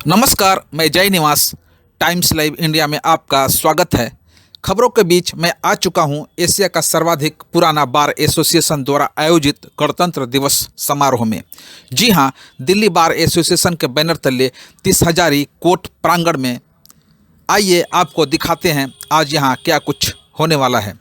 नमस्कार, मैं जय निवास टाइम्स लाइव इंडिया में आपका स्वागत है। खबरों के बीच मैं आ चुका हूं एशिया का सर्वाधिक पुराना बार एसोसिएशन द्वारा आयोजित गणतंत्र दिवस समारोह में। जी हां, दिल्ली बार एसोसिएशन के बैनर तले 30 हजारी कोर्ट प्रांगण में। आइए आपको दिखाते हैं आज यहां क्या कुछ होने वाला है।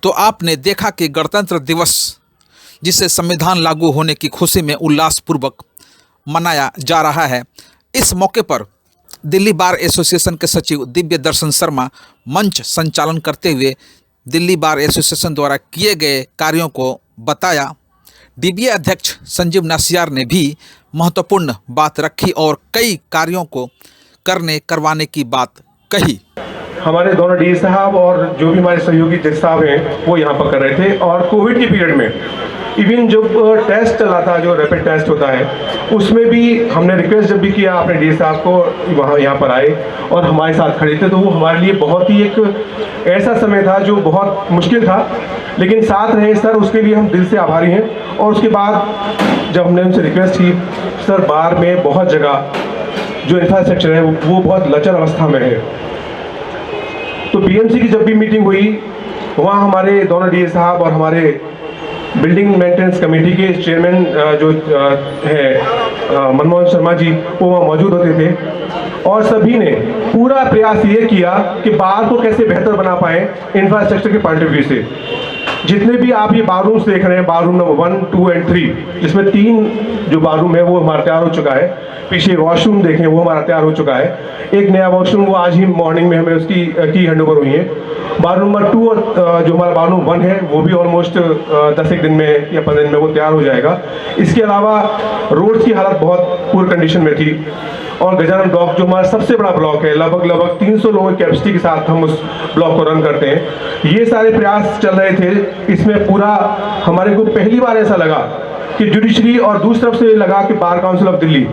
तो आपने देखा कि गणतंत्र दिवस जिसे संविधान लागू होने की खुशी में उल्लासपूर्वक मनाया जा रहा है, इस मौके पर दिल्ली बार एसोसिएशन के सचिव दिव्य दर्शन शर्मा मंच संचालन करते हुए दिल्ली बार एसोसिएशन द्वारा किए गए कार्यों को बताया। डीबीए अध्यक्ष संजीव नासियार ने भी महत्वपूर्ण बात रखी और कई कार्यों को करवाने की बात कही। हमारे दोनों डी साहब और जो भी हमारे सहयोगी जज साहब हैं वो यहाँ पर कर रहे थे। और कोविड के पीरियड में इवन जब टेस्ट चला था, जो रैपिड टेस्ट होता है, उसमें भी हमने रिक्वेस्ट जब भी किया अपने डी साहब को वहाँ यहाँ पर आए और हमारे साथ खड़े थे, तो वो हमारे लिए बहुत ही एक ऐसा समय था जो बहुत मुश्किल था, लेकिन साथ रहे सर, उसके लिए हम दिल से आभारी हैं। और उसके बाद जब हमने उनसे रिक्वेस्ट की, सर बार में बहुत जगह जो इंफ्रास्ट्रक्चर है वो बहुत लचर अवस्था में है, तो बीएमसी की जब भी मीटिंग हुई वहाँ हमारे दोनों डी साहब और हमारे बिल्डिंग मेंटेनेंस कमेटी के चेयरमैन जो है मनमोहन शर्मा जी, वो वहाँ मौजूद होते थे और सभी ने पूरा प्रयास ये किया कि बार को कैसे बेहतर बना पाए इंफ्रास्ट्रक्चर के पॉइंट ऑफ व्यू से। जितने भी आप ये बाथरूम्स देख रहे हैं, बाथरूम नंबर 1, 2 एंड 3, जिसमें 3 जो बाथरूम है वो हमारा तैयार हो चुका है। पीछे वॉशरूम देखें, वो हमारा तैयार हो चुका है। एक नया वॉशरूम वो आज ही मॉर्निंग में हमें उसकी की हैंडओवर हुई है। बाथरूम नंबर 2 और जो हमारा बाथरूम 1 है वो भी ऑलमोस्ट 10 दिन में या 15 दिन में वो तैयार हो जाएगा। इसके अलावा रोड्स की हालत बहुत पुअर कंडीशन में थी और गजानन ब्लॉक जो हमारा सबसे बड़ा ब्लॉक है, लगभग 300 लोगों की कैपेसिटी के साथ हम उस ब्लॉक को रन करते हैं। ये सारे प्रयास चल रहे थे। इसमें पूरा हमारे को पहली बार ऐसा लगा कि जुडिशरी और दूसरी तरफ से लगा कि bar council of Delhi,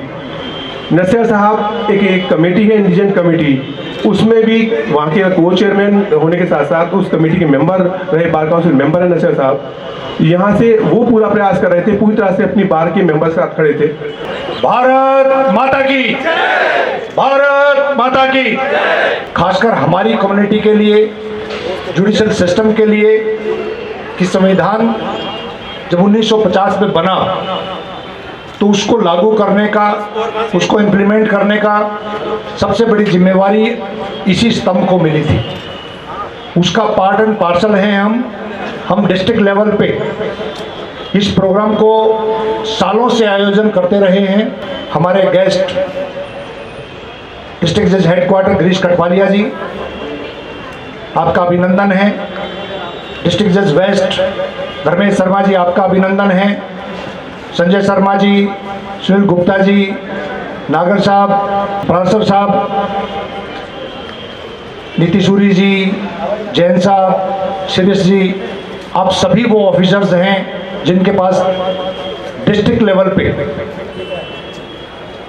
Naseer साहब एक कमेटी है, इंडिजेंट कमेटी, उसमें भी वहाँ के को चेयरमैन होने के साथ साथ उस कमेटी के मेंबर रहे, बार काउंसिल मेंबर है नसीर साहब। यहाँ से वो पूरा प्रयास कर रहे थे, पूरी तरह से अपनी बार के मेंबर के साथ खड़े थे। भारत माता की, भारत माता की। खासकर हमारी कम्युनिटी के लिए, जुडिशल सिस्टम के लिए कि संविधान जब 1950 में बना तो उसको लागू करने का, उसको इम्प्लीमेंट करने का सबसे बड़ी जिम्मेवारी इसी स्तंभ को मिली थी। उसका पार्ट एंड पार्सल हैं हम डिस्ट्रिक्ट लेवल पे इस प्रोग्राम को सालों से आयोजन करते रहे हैं। हमारे गेस्ट डिस्ट्रिक्ट जज हेडक्वार्टर गिरीश कटवालिया जी, आपका अभिनंदन है। डिस्ट्रिक्ट जज वेस्ट धर्मेश शर्मा जी, आपका अभिनंदन है। संजय शर्मा जी, सुनील गुप्ता जी, नागर साहब, प्रांसर साहब, नीतीशूरी जी, जैन साहब, शिरीष जी, आप सभी वो ऑफिसर्स हैं जिनके पास डिस्ट्रिक्ट लेवल पे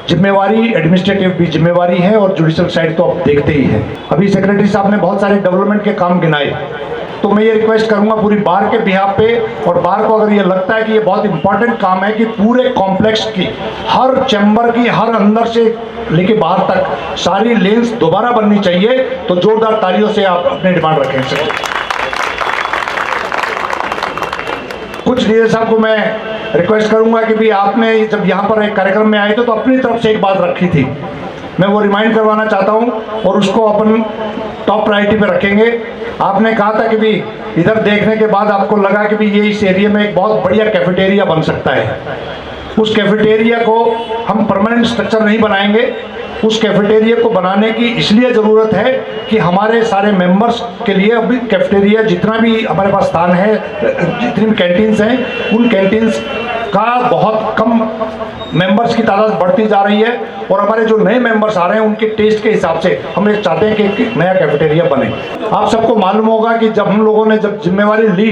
जिम्मेवारी, एडमिनिस्ट्रेटिव भी जिम्मेवारी है और जुडिशल साइड तो आप देखते ही हैं। अभी सेक्रेटरी साहब ने बहुत सारे डेवलपमेंट के काम गिनाए, तो मैं ये रिक्वेस्ट करूंगा पूरी बार के बिहाफ पे, और बार को अगर ये लगता है कि ये बहुत इंपॉर्टेंट काम है कि पूरे कॉम्प्लेक्स की, हर चैम्बर की, हर अंदर से लेके बाहर तक सारी लेन्स दोबारा बननी चाहिए, तो जोरदार तालियों से आप अपने डिमांड रखें। कुछ लीडर साहब को मैं रिक्वेस्ट करूंगा कि भी आपने जब यहाँ पर एक कार्यक्रम में आए थे तो अपनी तरफ से एक बात रखी थी, मैं वो रिमाइंड करवाना चाहता हूँ और उसको अपन टॉप प्रायोरिटी पे रखेंगे। आपने कहा था कि भी इधर देखने के बाद आपको लगा कि भी ये इस एरिया में एक बहुत बढ़िया कैफेटेरिया बन सकता है। उस कैफेटेरिया को हम परमानेंट स्ट्रक्चर नहीं बनाएंगे, उस कैफेटेरिया को बनाने की इसलिए ज़रूरत है कि हमारे सारे मेंबर्स के लिए अभी कैफेटेरिया, जितना भी हमारे पास स्थान है, जितनी भी कैंटीन्स हैं, उन कैंटीन्स का बहुत कम मेंबर्स की तादाद बढ़ती जा रही है और हमारे जो नए मेंबर्स आ रहे हैं उनके टेस्ट के हिसाब से हम ये चाहते हैं कि नया कैफेटेरिया बने। आप सबको मालूम होगा कि जब हम लोगों ने जब जिम्मेवारी ली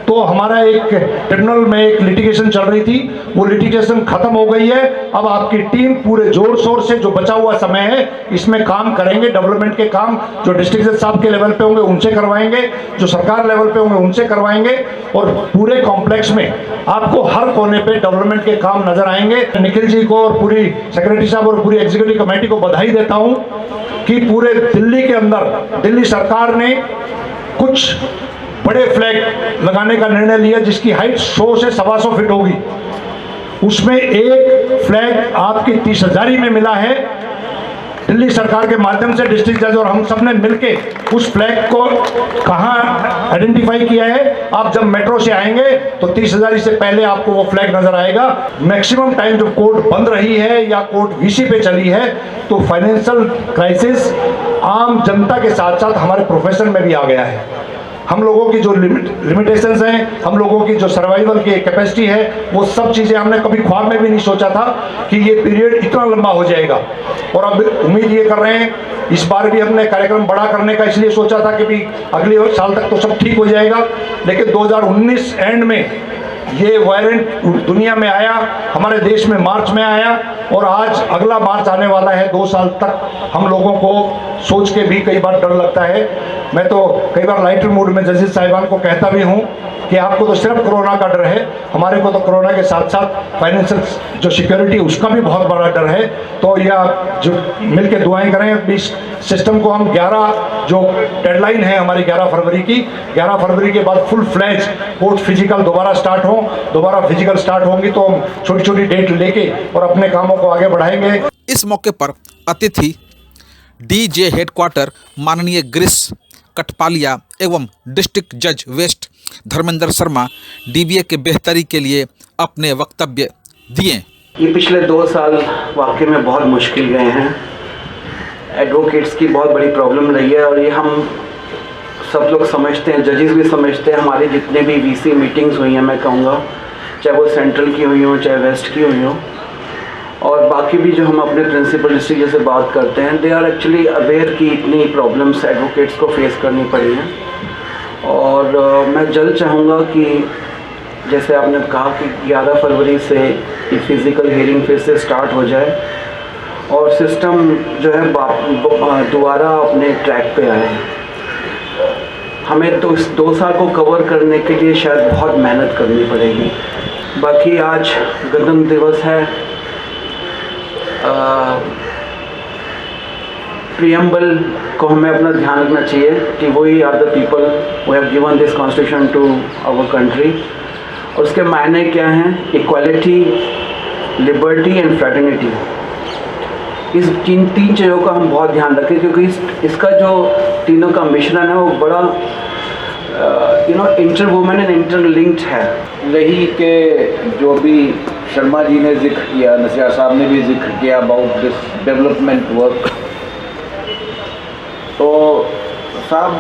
तो हमारा एक ट्रिब्यूनल में एक लिटिगेशन चल रही थी, वो लिटिगेशन खत्म हो गई है। अब आपकी टीम पूरे जोर शोर से जो बचा हुआ समय है इसमें काम करेंगे। डेवलपमेंट के काम जो डिस्ट्रिक्ट जज साहब के लेवल पे होंगे उनसे करवाएंगे, जो सरकार लेवल पे होंगे उनसे करवाएंगे, और पूरे कॉम्प्लेक्स में आपको हर कोने पे डेवलपमेंट के काम नजर आएंगे। निखिल जी को और पूरी सेक्रेटरी साहब और पूरी एग्जीक्यूटिव कमेटी को बधाई देता हूं कि पूरे दिल्ली के अंदर दिल्ली सरकार ने कुछ बड़े फ्लैग लगाने का निर्णय लिया जिसकी हाइट 100 से 125 फीट होगी। उसमें एक फ्लैग आपकी 30,000 में मिला है। दिल्ली सरकार के माध्यम से डिस्ट्रिक्ट जज और हम सब ने मिलके उस फ्लैग को कहाँ आइडेंटिफाई किया है। आप जब मेट्रो से आएंगे तो 30,000 से पहले आपको वो फ्लैग नजर आएगा। मैक्सिमम टाइम जब कोर्ट बंद रही है या कोर्ट वीसी पे चली है तो फाइनेंशियल क्राइसिस आम जनता के साथ साथ हमारे प्रोफेशन में भी आ गया है। हम लोगों की जो लिमिटेशंस हैं, हम लोगों की जो सर्वाइवल की कैपेसिटी है, वो सब चीज़ें हमने कभी ख्वाब में भी नहीं सोचा था कि ये पीरियड इतना लंबा हो जाएगा। और अब उम्मीद ये कर रहे हैं, इस बार भी हमने कार्यक्रम बड़ा करने का इसलिए सोचा था कि भी अगले साल तक तो सब ठीक हो जाएगा, लेकिन 2019 एंड में ये वायरेंट दुनिया में आया, हमारे देश में मार्च में आया, और आज अगला मार्च आने वाला है। 2 साल तक हम लोगों को सोच के भी कई बार डर लगता है। मैं तो कई बार लाइटर मूड में जजेस साहिबान को कहता भी हूँ कि आपको तो सिर्फ कोरोना का डर है, हमारे को तो कोरोना के साथ साथ फाइनेंशियल जो सिक्योरिटी उसका भी बहुत बड़ा डर है। तो यह जो मिल के दुआएँ करें, इस सिस्टम को हम 11 जो डेडलाइन है हमारी 11 फरवरी की, 11 फरवरी के बाद फुल फ्लैज कोर्ट फिजिकल दोबारा स्टार्ट हो, दोबारा फिजिकल स्टार्ट होंगी तो हम छोटी छोटी डेट लेके और अपने कामों को आगे बढ़ाएंगे। इस मौके पर अतिथि डीजे हेडक्वार्टर माननीय गिरीश कटपालिया एवं डिस्ट्रिक्ट जज वेस्ट धर्मेंद्र शर्मा डीबीए के बेहतरी के लिए अपने वक्तव्य दिए। ये पिछले 2 साल वाकई में बहुत मुश्किल गए हैं। एडवोकेट्स की बहुत बड़ी प्रॉब्लम रही है और ये हम सब लोग समझते हैं, जजेस भी समझते हैं। हमारी जितने भी वीसी मीटिंग्स हुई हैं, मैं कहूँगा चाहे वो सेंट्रल की हुई हों चाहे वेस्ट की हुई हों, और बाकी भी जो हम अपने प्रिंसिपल डिस्ट्रिक्ट जैसे बात करते हैं, दे आर एक्चुअली अवेयर कि इतनी प्रॉब्लम्स एडवोकेट्स को फेस करनी पड़ी हैं। और मैं जल्द चाहूँगा कि जैसे आपने कहा कि 11 फरवरी से ये फिज़िकल हियरिंग फिर से स्टार्ट हो जाए और सिस्टम जो है दोबारा अपने ट्रैक पे आए। हमें तो इस 2 साल को कवर करने के लिए शायद बहुत मेहनत करनी पड़ेगी। बाकी आज गणतंत्र दिवस है, प्रियम्बल को हमें अपना ध्यान रखना चाहिए कि वही are the people who have given this constitution to our country. और उसके मायने क्या हैं? Equality, liberty and fraternity. इस 3 चीज़ों का हम बहुत ध्यान रखें, क्योंकि इसका जो तीनों का मिश्रण है वो बड़ा इंटरवुमन एंड इंटरलिंक्ड है। रही के जो भी शर्मा जी ने जिक्र किया, नसीर साहब ने भी जिक्र किया अबाउट दिस डेवलपमेंट वर्क, तो साहब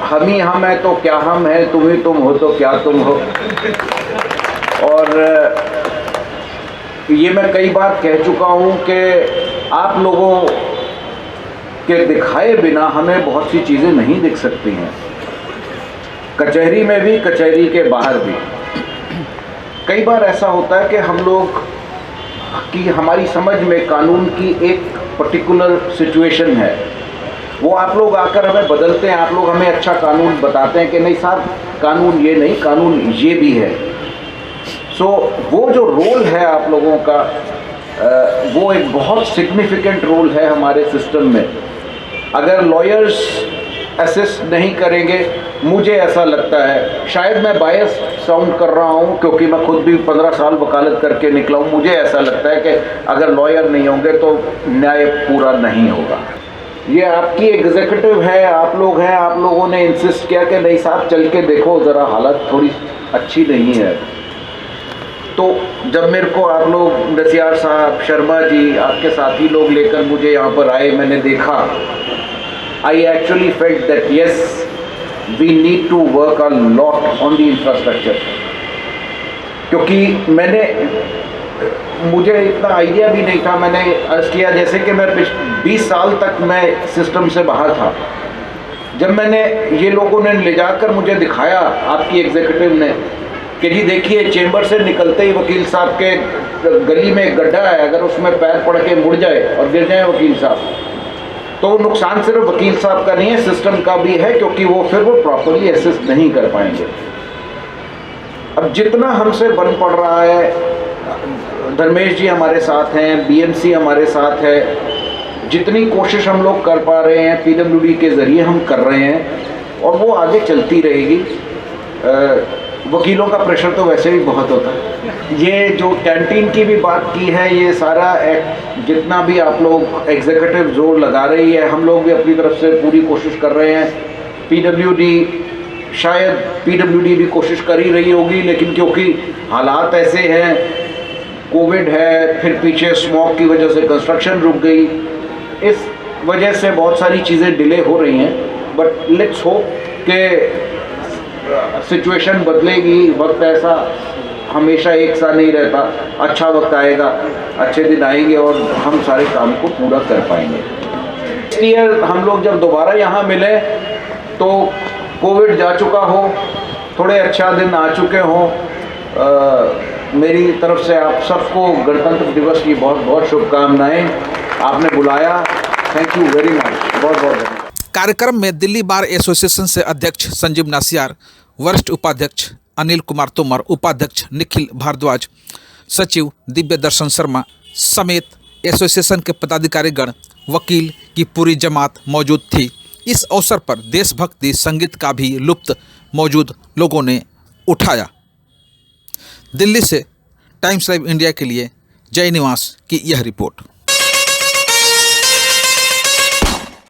हम ही हम है तो क्या हम है, तुम ही तुम हो तो क्या तुम हो। और ये मैं कई बार कह चुका हूँ कि आप लोगों के दिखाए बिना हमें बहुत सी चीज़ें नहीं दिख सकती हैं, कचहरी में भी, कचहरी के बाहर भी। कई बार ऐसा होता है कि हम लोग की हमारी समझ में कानून की एक पर्टिकुलर सिचुएशन है, वो आप लोग आकर हमें बदलते हैं, आप लोग हमें अच्छा कानून बताते हैं कि नहीं साहब कानून ये नहीं, कानून ये भी है। सो वो जो रोल है आप लोगों का, वो एक बहुत सिग्निफिकेंट रोल है हमारे सिस्टम में। अगर लॉयर्स असिस्ट नहीं करेंगे, मुझे ऐसा लगता है, शायद मैं बायस साउंड कर रहा हूँ क्योंकि मैं खुद भी 15 साल वकालत करके निकला हूँ, मुझे ऐसा लगता है कि अगर लॉयर नहीं होंगे तो न्याय पूरा नहीं होगा। ये आपकी एग्जीक्यूटिव है, आप लोग हैं, आप लोगों ने इंसिस्ट किया कि नहीं साहब चल के देखो ज़रा, हालत थोड़ी अच्छी नहीं है। तो जब मेरे को आप लोग नसीर साहब, शर्मा जी, आपके साथी लोग लेकर मुझे यहाँ पर आए, मैंने देखा, I actually felt that yes, we need to work a lot on the infrastructure। क्योंकि मुझे इतना आइडिया भी नहीं था, मैंने अर्ज किया जैसे कि मैं 20 साल तक मैं सिस्टम से बाहर था, जब मैंने ये लोगों ने ले जाकर मुझे दिखाया आपकी एग्जीक्यूटिव ने कि जी देखिए चेंबर से निकलते ही वकील साहब के गली में एक गड्ढा है, अगर उसमें पैर पड़ के मुड़ जाए और गिर जाए वकील साहब तो नुकसान सिर्फ वकील साहब का नहीं है, सिस्टम का भी है, क्योंकि वो फिर वो प्रॉपरली असिस्ट नहीं कर पाएंगे। अब जितना हमसे बन पड़ रहा है, धर्मेश जी हमारे साथ हैं, बीएमसी हमारे साथ है, जितनी कोशिश हम लोग कर पा रहे हैं पीडब्ल्यूडी के ज़रिए हम कर रहे हैं और वो आगे चलती रहेगी। वकीलों का प्रेशर तो वैसे भी बहुत होता है। ये जो कैंटीन की भी बात की है, ये सारा जितना भी आप लोग एग्जीक्यूटिव जोर लगा रही है, हम लोग भी अपनी तरफ से पूरी कोशिश कर रहे हैं। पीडब्ल्यूडी शायद पीडब्ल्यूडी भी कोशिश कर ही रही होगी, लेकिन क्योंकि हालात ऐसे हैं, कोविड है, फिर पीछे स्मॉग की वजह से कंस्ट्रक्शन रुक गई, इस वजह से बहुत सारी चीज़ें डिले हो रही हैं। बट लेट्स होप कि सिचुएशन बदलेगी। वक्त ऐसा हमेशा एक सा नहीं रहता, अच्छा वक्त आएगा, अच्छे दिन आएंगे और हम सारे काम को पूरा कर पाएंगे। इसलिए हम लोग जब दोबारा यहाँ मिले तो कोविड जा चुका हो, थोड़े अच्छा दिन आ चुके हों। मेरी तरफ से आप सबको गणतंत्र दिवस की बहुत बहुत शुभकामनाएं। आपने बुलाया, थैंक यू वेरी मच, बहुत बहुत धन्यवाद। कार्यक्रम में दिल्ली बार एसोसिएशन से अध्यक्ष संजीव नासियार, वरिष्ठ उपाध्यक्ष अनिल कुमार तोमर, उपाध्यक्ष निखिल भारद्वाज, सचिव दिव्य दर्शन शर्मा समेत एसोसिएशन के पदाधिकारीगण, वकील की पूरी जमात मौजूद थी। इस अवसर पर देशभक्ति संगीत का भी लुत्फ मौजूद लोगों ने उठाया। दिल्ली से टाइम्स लाइव इंडिया के लिए जय निवास की यह रिपोर्ट।